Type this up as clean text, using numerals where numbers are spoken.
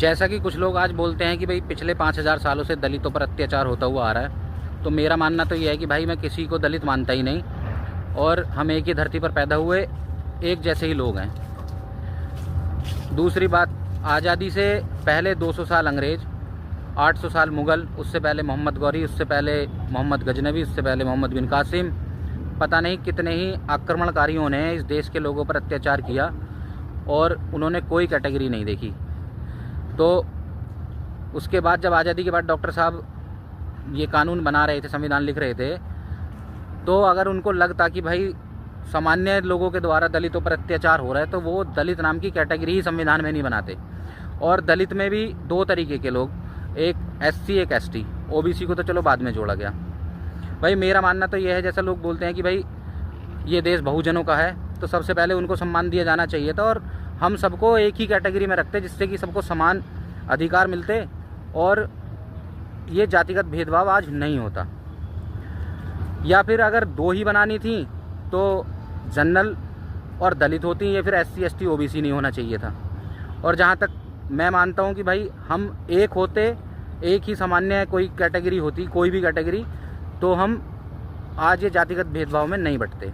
जैसा कि कुछ लोग आज बोलते हैं कि भाई पिछले 5000 सालों से दलितों पर अत्याचार होता हुआ आ रहा है, तो मेरा मानना तो ये है कि भाई मैं किसी को दलित मानता ही नहीं, और हम एक ही धरती पर पैदा हुए एक जैसे ही लोग हैं। दूसरी बात, आज़ादी से पहले 200 साल अंग्रेज़, 800 साल मुग़ल, उससे पहले मोहम्मद गौरी, उससे पहले मोहम्मद गजनवी, उससे पहले मोहम्मद बिन कासिम, पता नहीं कितने ही आक्रमणकारियों ने इस देश के लोगों पर अत्याचार किया और उन्होंने कोई कैटेगरी नहीं देखी। तो उसके बाद जब आज़ादी के बाद डॉक्टर साहब ये कानून बना रहे थे, संविधान लिख रहे थे, तो अगर उनको लगता कि भाई सामान्य लोगों के द्वारा दलितों पर अत्याचार हो रहा है, तो वो दलित नाम की कैटेगरी ही संविधान में नहीं बनाते। और दलित में भी दो तरीके के लोग, एक एससी एक एसटी, ओबीसी को तो चलो बाद में जोड़ा गया। भाई मेरा मानना तो ये है, जैसा लोग बोलते हैं कि भाई ये देश बहुजनों का है, तो सबसे पहले उनको सम्मान दिया जाना चाहिए था, और हम सबको एक ही कैटेगरी में रखते जिससे कि सबको समान अधिकार मिलते और ये जातिगत भेदभाव आज नहीं होता। या फिर अगर दो ही बनानी थी तो जनरल और दलित होती, या फिर एससी एसटी ओबीसी नहीं होना चाहिए था। और जहाँ तक मैं मानता हूँ कि भाई हम एक होते, एक ही सामान्य कोई कैटेगरी होती, कोई भी कैटेगरी, तो हम आज ये जातिगत भेदभाव में नहीं बंटते।